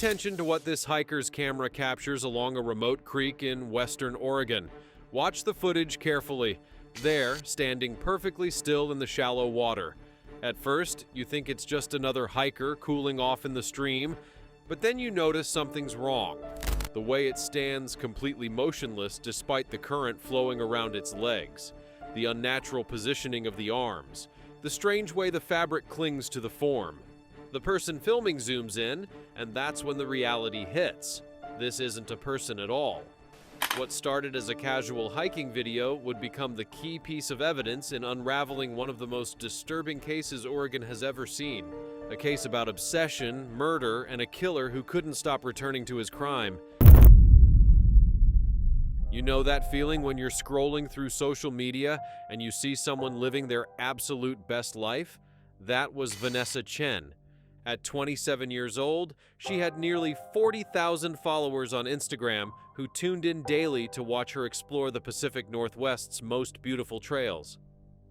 attention to what this hiker's camera captures along a remote creek in western Oregon. Watch the footage carefully. There, standing perfectly still in the shallow water. At first, you think it's just another hiker cooling off in the stream, but then you notice something's wrong. The way it stands completely motionless despite the current flowing around its legs, the unnatural positioning of the arms, the strange way the fabric clings to the form. The person filming zooms in, and that's when the reality hits. This isn't a person at all. What started as a casual hiking video would become the key piece of evidence in unraveling one of the most disturbing cases Oregon has ever seen. A case about obsession, murder, and a killer who couldn't stop returning to his crime. You know that feeling when you're scrolling through social media and you see someone living their absolute best life? That was Vanessa Chen. At 27 years old, she had nearly 40,000 followers on Instagram who tuned in daily to watch her explore the Pacific Northwest's most beautiful trails.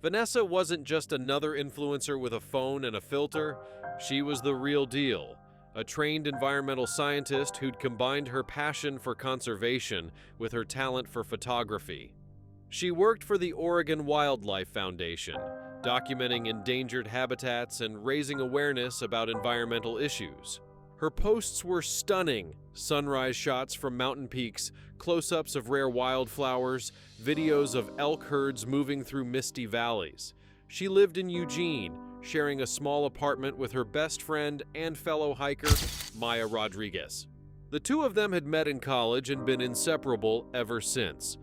Vanessa wasn't just another influencer with a phone and a filter. She was the real deal, a trained environmental scientist who'd combined her passion for conservation with her talent for photography. She worked for the Oregon Wildlife Foundation, documenting endangered habitats and raising awareness about environmental issues. Her posts were stunning: sunrise shots from mountain peaks, close-ups of rare wildflowers, videos of elk herds moving through misty valleys. She lived in Eugene, sharing a small apartment with her best friend and fellow hiker, Maya Rodriguez. The two of them had met in college and been inseparable ever since.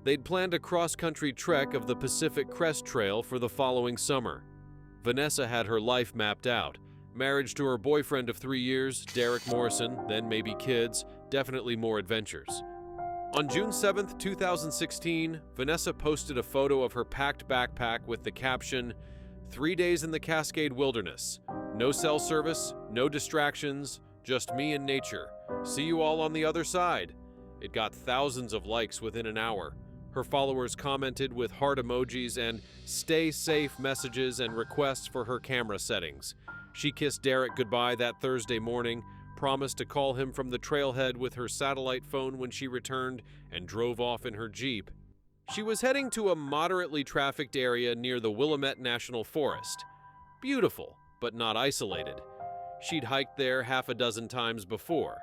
They'd planned a cross-country trek of the Pacific Crest Trail for the following summer. Vanessa had her life mapped out. Marriage to her boyfriend of 3 years, Derek Morrison, then maybe kids, definitely more adventures. On June 7, 2016, Vanessa posted a photo of her packed backpack with the caption, "3 days in the Cascade Wilderness. No cell service, no distractions, just me and nature. See you all on the other side." It got thousands of likes within an hour. Her followers commented with heart emojis and "stay safe" messages and requests for her camera settings. She kissed Derek goodbye that Thursday morning, promised to call him from the trailhead with her satellite phone when she returned, and drove off in her Jeep. She was heading to a moderately trafficked area near the Willamette National Forest. Beautiful, but not isolated. She'd hiked there half a dozen times before.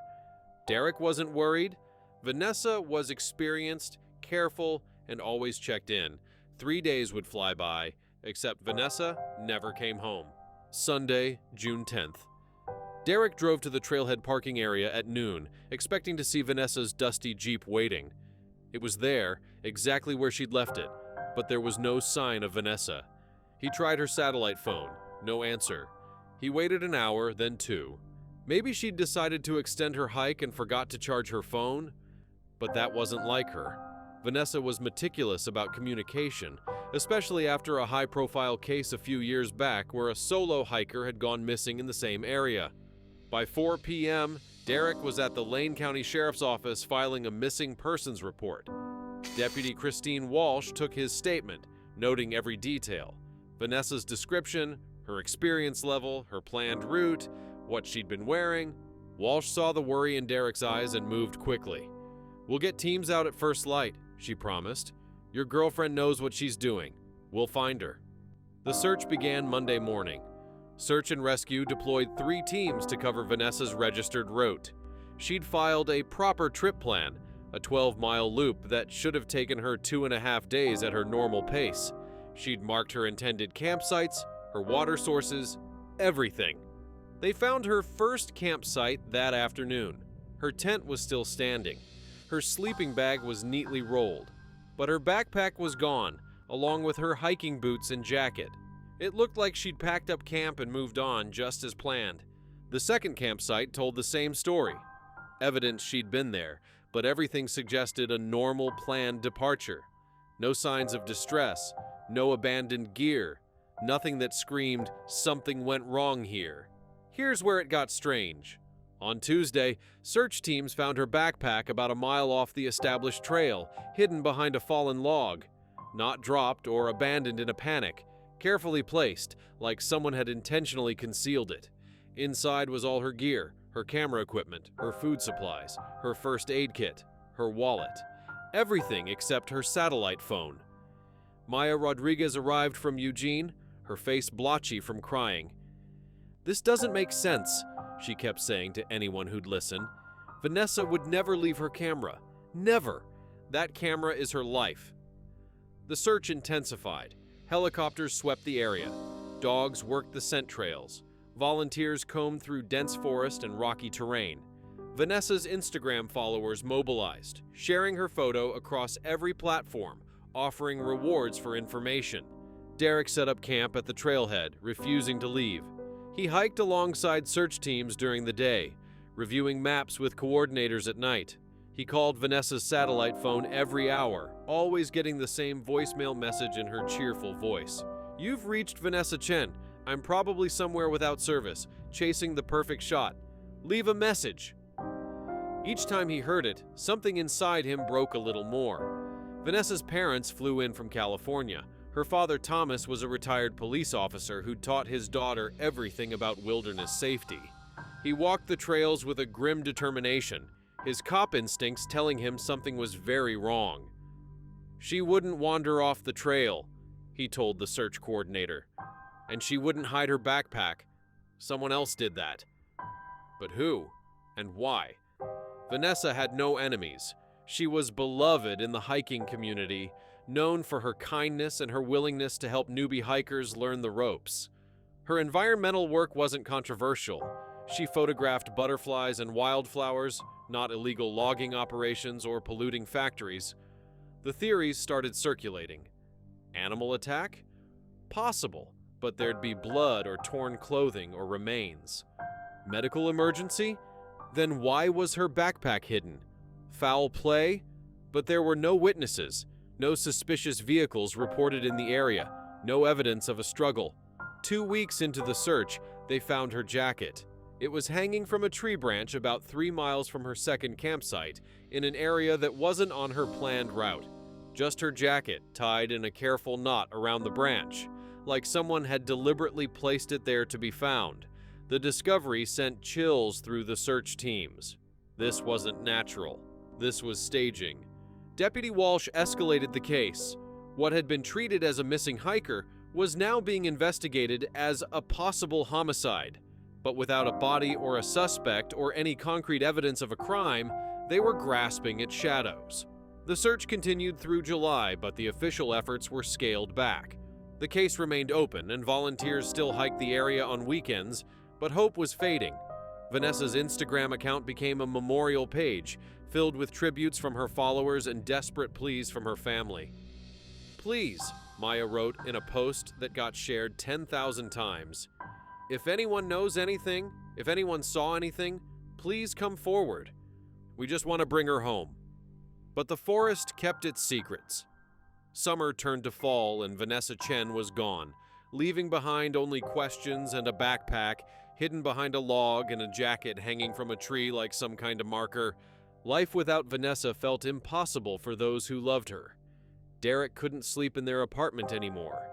Derek wasn't worried. Vanessa was experienced, careful, and always checked in. 3 days would fly by, except Vanessa never came home. Sunday, June 10th. Derek drove to the trailhead parking area at noon, expecting to see Vanessa's dusty Jeep waiting. It was there, exactly where she'd left it, but there was no sign of Vanessa. He tried her satellite phone, no answer. He waited an hour, then 2. Maybe she'd decided to extend her hike and forgot to charge her phone? But that wasn't like her. Vanessa was meticulous about communication, especially after a high-profile case a few years back where a solo hiker had gone missing in the same area. By 4 p.m., Derek was at the Lane County Sheriff's Office filing a missing persons report. Deputy Christine Walsh took his statement, noting every detail: Vanessa's description, her experience level, her planned route, what she'd been wearing. Walsh saw the worry in Derek's eyes and moved quickly. "We'll get teams out at first light," she promised. "Your girlfriend knows what she's doing. We'll find her." The search began Monday morning. Search and Rescue deployed 3 teams to cover Vanessa's registered route. She'd filed a proper trip plan, a 12-mile loop that should have taken her 2.5 days at her normal pace. She'd marked her intended campsites, her water sources, everything. They found her first campsite that afternoon. Her tent was still standing. Her sleeping bag was neatly rolled, but her backpack was gone, along with her hiking boots and jacket. It looked like she'd packed up camp and moved on just as planned. The second campsite told the same story. Evidence she'd been there, but everything suggested a normal planned departure. No signs of distress, no abandoned gear, nothing that screamed, "something went wrong here." Here's where it got strange. On Tuesday, search teams found her backpack about a mile off the established trail, hidden behind a fallen log. Not dropped or abandoned in a panic, carefully placed, like someone had intentionally concealed it. Inside was all her gear: her camera equipment, her food supplies, her first aid kit, her wallet. Everything except her satellite phone. Maya Rodriguez arrived from Eugene, her face blotchy from crying. "This doesn't make sense," she kept saying to anyone who'd listen. "Vanessa would never leave her camera. Never. That camera is her life." The search intensified. Helicopters swept the area. Dogs worked the scent trails. Volunteers combed through dense forest and rocky terrain. Vanessa's Instagram followers mobilized, sharing her photo across every platform, offering rewards for information. Derek set up camp at the trailhead, refusing to leave. He hiked alongside search teams during the day, reviewing maps with coordinators at night. He called Vanessa's satellite phone every hour, always getting the same voicemail message in her cheerful voice. "You've reached Vanessa Chen. I'm probably somewhere without service, chasing the perfect shot. Leave a message." Each time he heard it, something inside him broke a little more. Vanessa's parents flew in from California. Her father, Thomas, was a retired police officer who taught his daughter everything about wilderness safety. He walked the trails with a grim determination, his cop instincts telling him something was very wrong. "She wouldn't wander off the trail," he told the search coordinator. "And she wouldn't hide her backpack. Someone else did that." But who? And why? Vanessa had no enemies. She was beloved in the hiking community, known for her kindness and her willingness to help newbie hikers learn the ropes. Her environmental work wasn't controversial. She photographed butterflies and wildflowers, not illegal logging operations or polluting factories. The theories started circulating. Animal attack? Possible, but there'd be blood or torn clothing or remains. Medical emergency? Then why was her backpack hidden? Foul play? But there were no witnesses, no suspicious vehicles reported in the area, no evidence of a struggle. 2 weeks into the search, they found her jacket. It was hanging from a tree branch about 3 miles from her second campsite, in an area that wasn't on her planned route. Just her jacket, tied in a careful knot around the branch, like someone had deliberately placed it there to be found. The discovery sent chills through the search teams. This wasn't natural. This was staging. Deputy Walsh escalated the case. What had been treated as a missing hiker was now being investigated as a possible homicide. But without a body or a suspect or any concrete evidence of a crime, they were grasping at shadows. The search continued through July, but the official efforts were scaled back. The case remained open, and volunteers still hiked the area on weekends, but hope was fading. Vanessa's Instagram account became a memorial page, filled with tributes from her followers and desperate pleas from her family. "Please," Maya wrote in a post that got shared 10,000 times. "If anyone knows anything, if anyone saw anything, please come forward. We just want to bring her home." But the forest kept its secrets. Summer turned to fall and Vanessa Chen was gone, leaving behind only questions and a backpack hidden behind a log and a jacket hanging from a tree like some kind of marker. Life without Vanessa felt impossible for those who loved her. Derek couldn't sleep in their apartment anymore.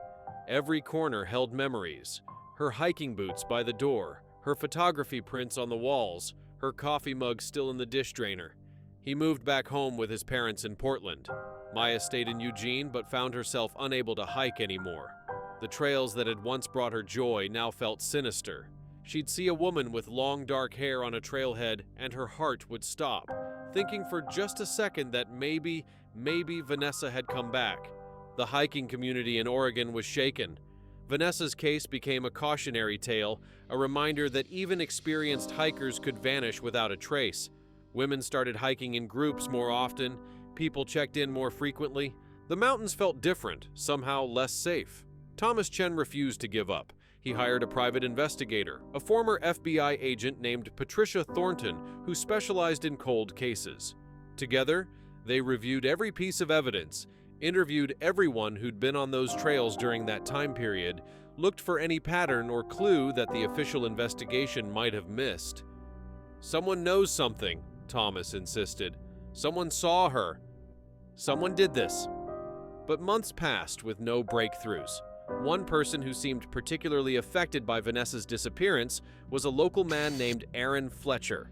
Every corner held memories. Her hiking boots by the door, her photography prints on the walls, her coffee mug still in the dish drainer. He moved back home with his parents in Portland. Maya stayed in Eugene but found herself unable to hike anymore. The trails that had once brought her joy now felt sinister. She'd see a woman with long dark hair on a trailhead and her heart would stop, thinking for just a second that maybe Vanessa had come back. The hiking community in Oregon was shaken. Vanessa's case became a cautionary tale, a reminder that even experienced hikers could vanish without a trace. Women started hiking in groups more often, people checked in more frequently. The mountains felt different, somehow less safe. Thomas Chen refused to give up. He hired a private investigator, a former FBI agent named Patricia Thornton, who specialized in cold cases. Together, they reviewed every piece of evidence, interviewed everyone who'd been on those trails during that time period, looked for any pattern or clue that the official investigation might have missed. "Someone knows something," Thomas insisted. "Someone saw her. Someone did this." But months passed with no breakthroughs. One person who seemed particularly affected by Vanessa's disappearance was a local man named Aaron Fletcher.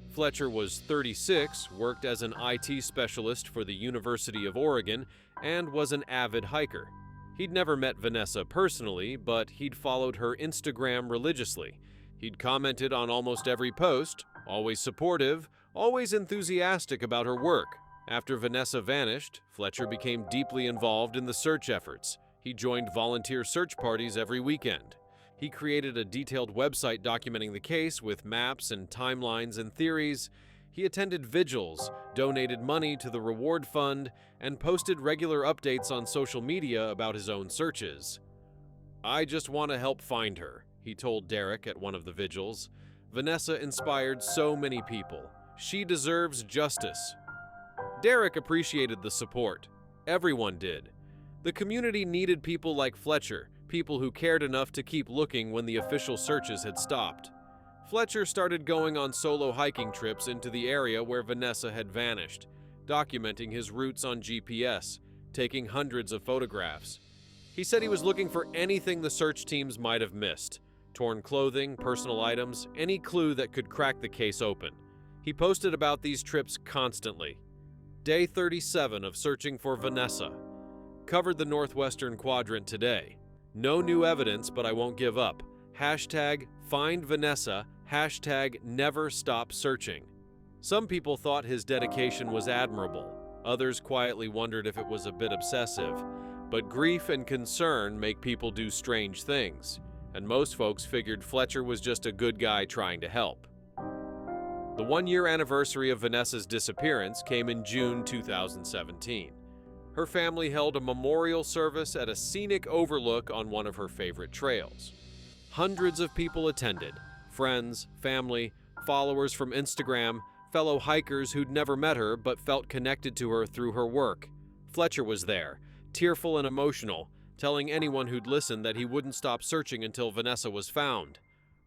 Fletcher was 36, worked as an IT specialist for the University of Oregon, and was an avid hiker. He'd never met Vanessa personally, but he'd followed her Instagram religiously. He'd commented on almost every post, always supportive, always enthusiastic about her work. After Vanessa vanished, Fletcher became deeply involved in the search efforts. He joined volunteer search parties every weekend. He created a detailed website documenting the case with maps and timelines and theories. He attended vigils, donated money to the reward fund, and posted regular updates on social media about his own searches. "I just want to help find her," he told Derek at one of the vigils. "Vanessa inspired so many people. She deserves justice." Derek appreciated the support. Everyone did. The community needed people like Fletcher, people who cared enough to keep looking when the official searches had stopped. Fletcher started going on solo hiking trips into the area where Vanessa had vanished, documenting his routes on GPS, taking hundreds of photographs. He said he was looking for anything the search teams might have missed: torn clothing, personal items, any clue that could crack the case open. He posted about these trips constantly. Day 37 of searching for Vanessa. Covered the northwestern quadrant today. No new evidence, but I won't give up. Hashtag find Vanessa, hashtag never stop searching. Some people thought his dedication was admirable. Others quietly wondered if it was a bit obsessive. But grief and concern make people do strange things, and most folks figured Fletcher was just a good guy trying to help. The one-year anniversary of Vanessa's disappearance came in June 2017. Her family held a memorial service at a scenic overlook on one of her favorite trails. Hundreds of people attended: friends, family, followers from Instagram, fellow hikers who'd never met her but felt connected to her through her work. Fletcher was there, tearful and emotional, telling anyone who'd listen that he wouldn't stop searching until Vanessa was found.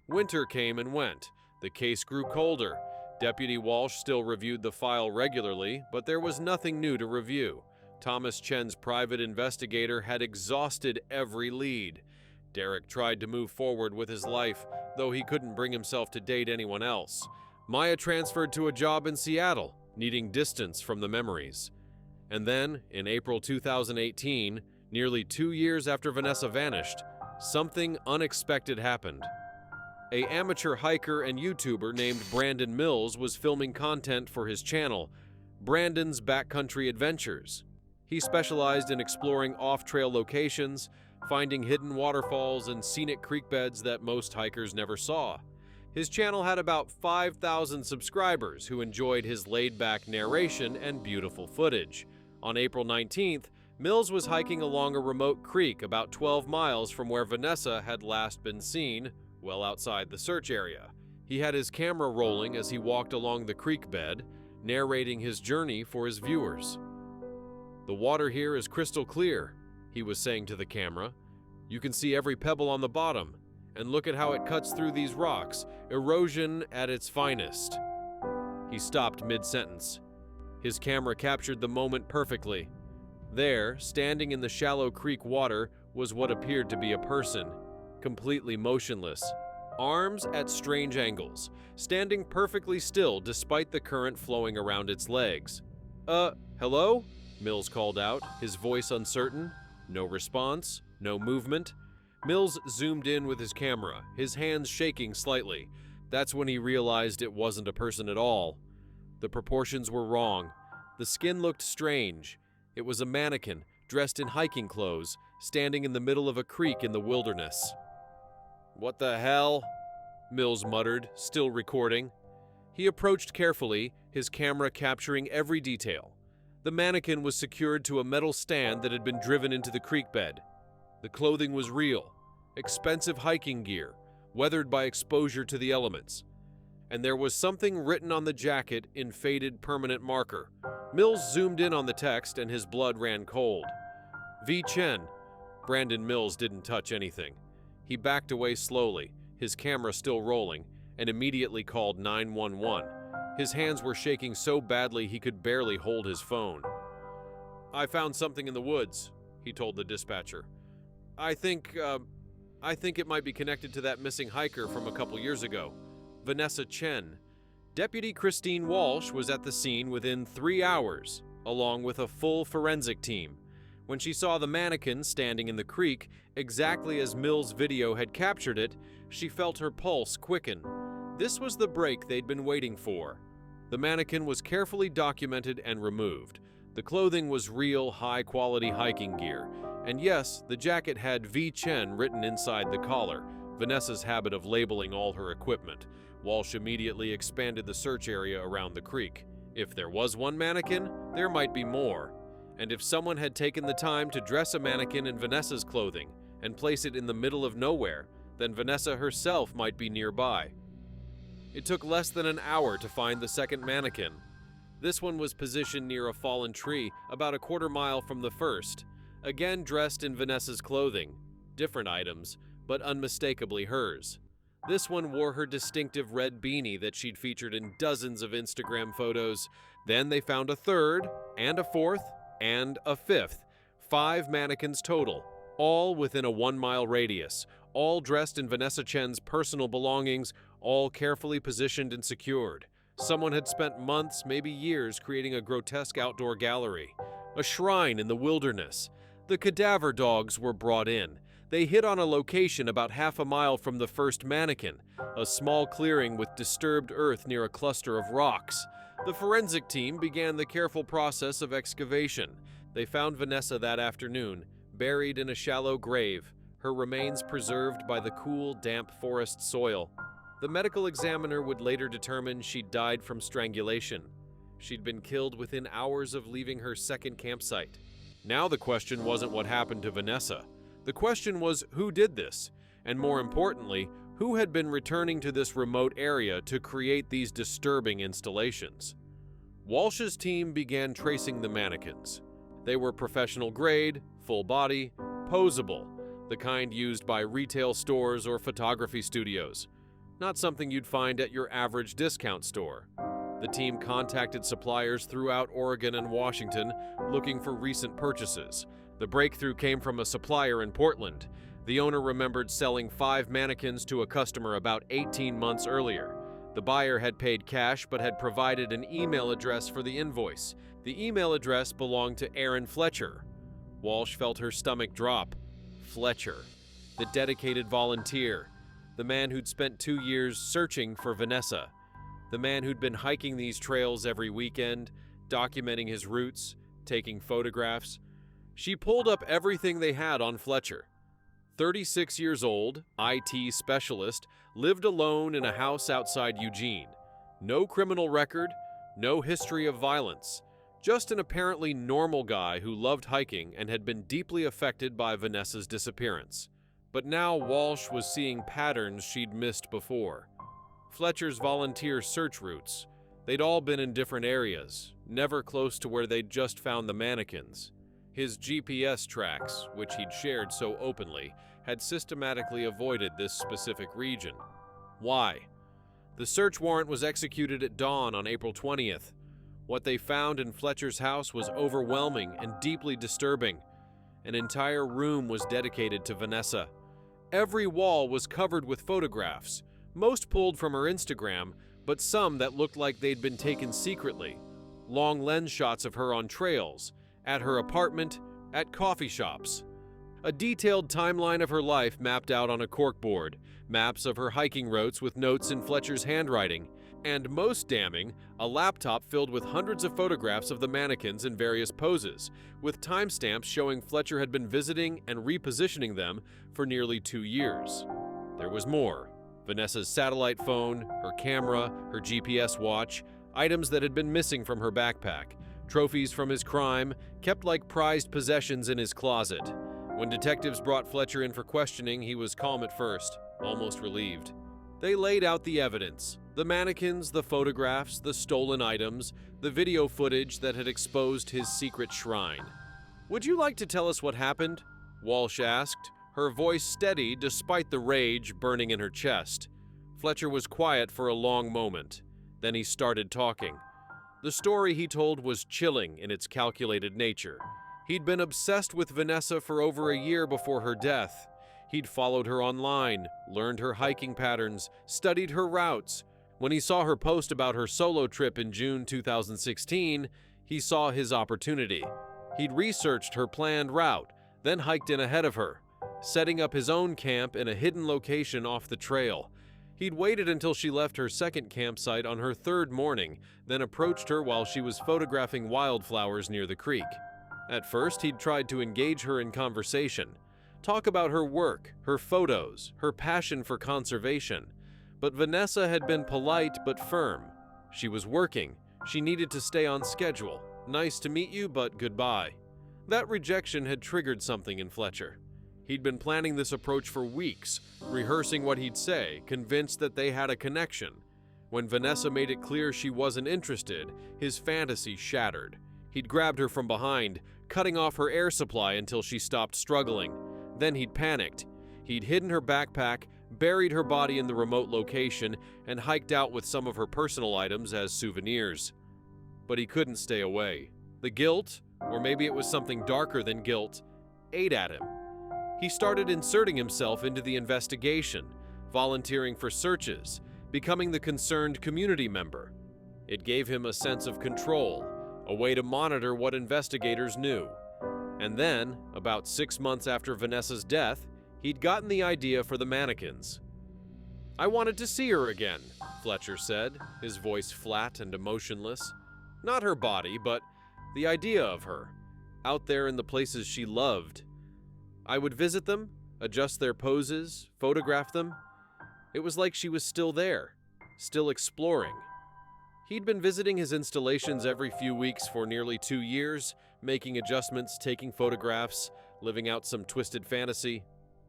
Winter came and went. The case grew colder. Deputy Walsh still reviewed the file regularly, but there was nothing new to review. Thomas Chen's private investigator had exhausted every lead. Derek tried to move forward with his life, though he couldn't bring himself to date anyone else. Maya transferred to a job in Seattle, needing distance from the memories. And then, in April 2018, nearly 2 years after Vanessa vanished, something unexpected happened. An amateur hiker and YouTuber named Brandon Mills was filming content for his channel, Brandon's Backcountry Adventures. He specialized in exploring off-trail locations, finding hidden waterfalls and scenic creek beds that most hikers never saw. His channel had about 5,000 subscribers who enjoyed his laid-back narration and beautiful footage. On April 19th, Mills was hiking along a remote creek about 12 miles from where Vanessa had last been seen, well outside the search area. He had his camera rolling as he walked along the creek bed, narrating his journey for his viewers. "The water here is crystal clear," he was saying to the camera. "You can see every pebble on the bottom, and look at how it cuts through these rocks, erosion at its finest." He stopped mid-sentence. His camera captured the moment perfectly. There, standing in the shallow creek water, was what appeared to be a person, completely motionless, arms at strange angles, standing perfectly still despite the current flowing around its legs. Hello?" Mills called out, his voice uncertain. No response, no movement. Mills zoomed in with his camera, his hands shaking slightly. That's when he realized it wasn't a person at all. The proportions were wrong. The skin looked strange. It was a mannequin, dressed in hiking clothes, standing in the middle of a creek in the wilderness. "What the hell?" Mills muttered, still recording. He approached carefully, his camera capturing every detail. The mannequin was secured to a metal stand that had been driven into the creek bed. The clothing was real, expensive hiking gear, weathered by exposure to the elements. And there was something written on the jacket in faded permanent marker. Mills zoomed in on the text and his blood ran cold. V. Chen. Brandon Mills didn't touch anything. He backed away slowly, his camera still rolling, and immediately called 911. His hands were shaking so badly he could barely hold his phone. "I found something in the woods," he told the dispatcher. I think it might be connected to that missing hiker from a couple years ago, Vanessa Chen. Deputy Christine Walsh was at the scene within 3 hours, along with a full forensic team. When she saw the mannequin standing in the creek, exactly as Mill's video had captured it, she felt her pulse quicken. This was the break they'd been waiting for. The mannequin was carefully documented and removed. The clothing was real, high-quality hiking gear. And yes, the jacket had V. Chen written inside the collar, Vanessa's habit of labeling all her equipment. Walsh immediately expanded the search area around the creek. If there was one mannequin, there might be more. And if someone had taken the time to dress a mannequin in Vanessa's clothing and place it in the middle of nowhere, then Vanessa herself might be nearby. It took less than an hour to find the second mannequin. This one was positioned near a fallen tree about a quarter-mile from the first, again dressed in Vanessa's clothing, different items, but unmistakably hers. This one wore her distinctive red beanie that she'd featured in dozens of Instagram photos. Then they found a third, and a fourth, and a fifth. 5 mannequins total, all within a 1-mile radius, all dressed in Vanessa Chen's personal belongings, all carefully positioned and secured. Someone had spent months, maybe years, creating a grotesque outdoor gallery, a shrine in the wilderness. The cadaver dogs were brought in. They hit on a location about half a mile from the first mannequin, a small clearing with disturbed earth near a cluster of rocks. The forensic team began the careful process of excavation. They found Vanessa that afternoon, buried in a shallow grave, her remains preserved by the cool, damp forest soil. The medical examiner would later determine she'd died from strangulation. She'd been killed within hours of leaving her second campsite. Now the question wasn't what happened to Vanessa. The question was who did this, and more importantly, who had been returning to this remote area to create these disturbing installations. Walsh's team began tracing the mannequins. They were professional grade, full body, posable, the kind used by retail stores or photography studios. Not something you'd find at your average discount store. The team contacted suppliers throughout Oregon and Washington looking for recent purchases. The breakthrough came from a supplier in Portland. The owner remembered selling 5 mannequins to a customer about 18 months earlier. The buyer had paid cash but had provided an email address for the invoice. The email address belonged to Aaron Fletcher. Walsh felt her stomach drop. Fletcher, the dedicated volunteer, the man who'd spent 2 years searching for Vanessa, the man who'd been hiking these trails every weekend, documenting his routes, taking photographs. She pulled up everything they had on Fletcher. 36 years old, IT specialist, lived alone in a house outside Eugene. No criminal record, no history of violence. Just an apparently normal guy who loved hiking and had been deeply affected by Vanessa's disappearance. But now Walsh was seeing patterns she'd missed before. Fletcher's volunteer search routes. They'd all been in different areas, never close to where they'd just found the mannequins. His GPS tracks, which he'd shared so openly, had systematically avoided this specific region. Why? The search warrant was executed at dawn on April 20th. What they found in Fletcher's house was overwhelming and deeply disturbing. An entire room was dedicated to Vanessa. Every wall was covered with photographs, most pulled from her Instagram, but some that looked like they'd been taken secretly. Long lens shots of her on trails, at her apartment, at coffee shops. A detailed timeline of her life mapped out on a corkboard, maps of her hiking routes with notes in Fletcher's handwriting, and most damning, a laptop filled with hundreds of photographs of the mannequins in various poses, with timestamps showing Fletcher had been visiting and repositioning them for nearly 2 years. There was more. Vanessa's satellite phone, her camera, her GPS watch, items that had been missing from her backpack, trophies from his crime, kept like prized possessions in his closet. When detectives brought Fletcher in for questioning, he was calm at first, almost relieved. They laid out the evidence, the mannequins, the photographs, the stolen items, the video footage that had exposed his secret shrine. "Would you like to tell us what happened?" Walsh asked, her voice steady despite the rage burning in her chest. Fletcher was quiet for a long moment. Then he started talking. The story he told was chilling in its calculated nature. He'd been obsessed with Vanessa for over a year before her death. He'd followed her online, learned her hiking patterns, studied her routes. When he saw her post about her solo trip in June 2016, he saw his opportunity. He'd researched her planned route, then hiked in ahead of her, setting up his own camp in a hidden location off the trail. He'd waited until she left her second campsite on her third morning, then approached her while she was photographing wildflowers near the creek. At first, he'd tried to engage her in conversation, talk about her work, her photos, her passion for conservation. But Vanessa had been polite but firm. She was working. She needed to stay on schedule. Nice to meet you, but goodbye. That rejection had triggered something in Fletcher. He'd been planning this approach for weeks, rehearsing what he'd say, convinced that they had a connection. When Vanessa made it clear she wasn't interested, his fantasy shattered. He'd grabbed her from behind, cutting off her air supply until she stopped struggling. Then he'd panicked. He'd hidden her backpack, buried her body in the remote location, and hiked out with some of her personal items as souvenirs. But he couldn't stay away. The guilt, or maybe it was something darker than guilt, ate at him. He started inserting himself into the investigation, volunteering for searches, becoming the concerned community member. It gave him a sense of control, a way to monitor what investigators knew. And then, about 6 months after Vanessa's death, he'd gotten the idea for the mannequins. "I wanted to see her again," Fletcher said, his voice flat and emotionless. Not her body, but the idea of her, out there in the places she loved. I would visit them, adjust their poses, photograph them. It was like she was still there, still exploring. He'd been visiting his installations every few weeks for nearly 2 years, making adjustments, taking photographs, living out some twisted fantasy.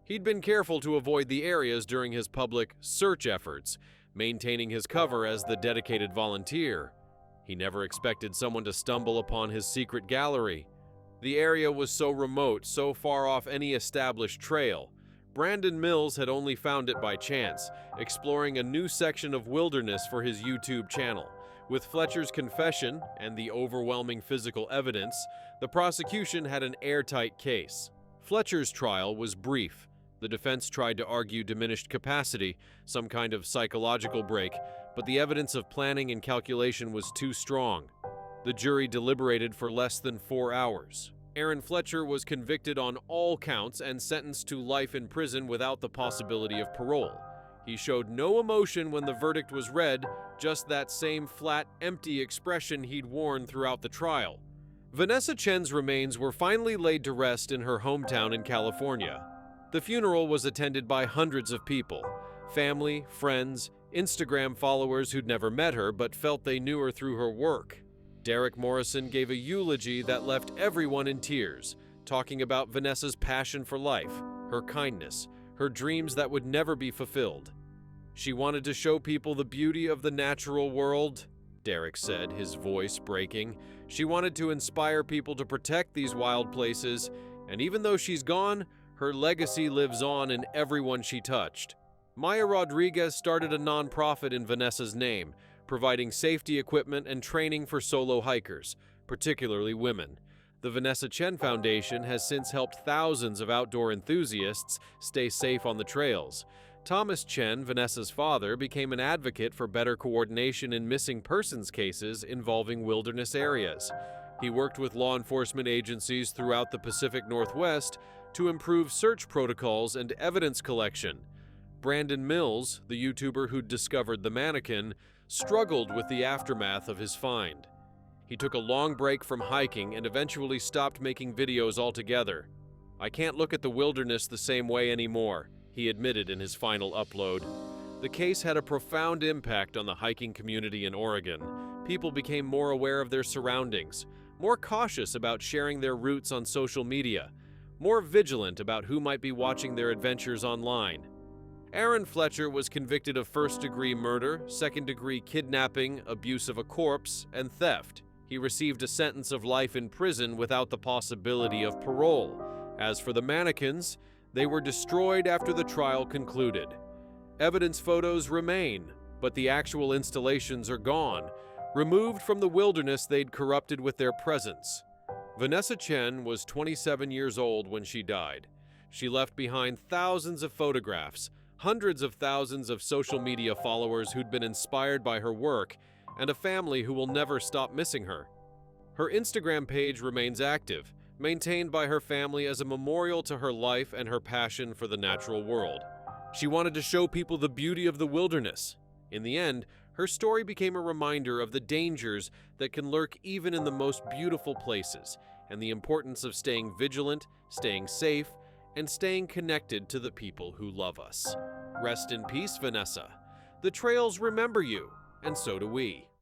He'd been careful to avoid the areas during his public search efforts, maintaining his cover as the dedicated volunteer. He never expected someone to stumble upon his secret gallery. The area was so remote, so far off any established trail. Brandon Mills had only found it by chance, exploring a new section of wilderness for his YouTube channel. With Fletcher's confession and the overwhelming physical evidence, the prosecution had an airtight case. Fletcher's trial was brief. The defense tried to argue diminished capacity, some kind of psychological break, but the evidence of planning and calculation was too strong. The jury deliberated for less than 4 hours. Aaron Fletcher was convicted on all counts and sentenced to life in prison without the possibility of parole. He showed no emotion when the verdict was read, just that same flat, empty expression he'd worn throughout the trial. Vanessa Chen's remains were finally laid to rest in her hometown in California. The funeral was attended by hundreds of people, family, friends, Instagram followers who'd never met her but felt they knew her through her work. Derek Morrison gave a eulogy that left everyone in tears, talking about Vanessa's passion for life, her kindness, her dreams that would never be fulfilled. "She wanted to show people the beauty of the natural world," Derek said, his voice breaking. "She wanted to inspire people to protect these wild places, and even though she's gone, her legacy lives on in everyone she touched." Maya Rodriguez started a nonprofit in Vanessa's name, providing safety equipment and training for solo hikers, particularly women. The Vanessa Chen Foundation has since helped thousands of outdoor enthusiasts stay safe on the trails. Thomas Chen, Vanessa's father, became an advocate for better coordination in missing persons cases involving wilderness areas. He worked with law enforcement agencies throughout the Pacific Northwest to improve search protocols and evidence collection. Brandon Mills, the YouTuber who'd discovered the mannequin, struggled with the aftermath of his find. He took a long break from hiking and eventually stopped making videos altogether. "I can't look at the wilderness the same way anymore," he admitted in his final upload. The case had a profound impact on the hiking community in Oregon. People became more aware of their surroundings, more cautious about sharing their routes on social media, more vigilant about who might be watching their adventures online. Aaron Fletcher was convicted of first-degree murder, second-degree kidnapping, abuse of a corpse, and theft. He received a sentence of life in prison without the possibility of parole. As for the mannequins, they were destroyed after the trial concluded. Evidence photos remain, but the actual installations are gone, removed from the wilderness they'd corrupted with their presence. Vanessa Chen was 27 years old when she died. She left behind thousands of photographs, hundreds of thousands of social media followers who'd been inspired by her work, and a family who will never stop missing her. Her Instagram page remains active, maintained by her family as a memorial to her life and her passion for the natural world. She wanted to show people the beauty of the wilderness. In the end, her story became a reminder of the dangers that can lurk even in the most beautiful places, and the importance of staying vigilant, staying safe, and staying connected to the people who love us. Rest in peace, Vanessa. The trails remember you, and so do we.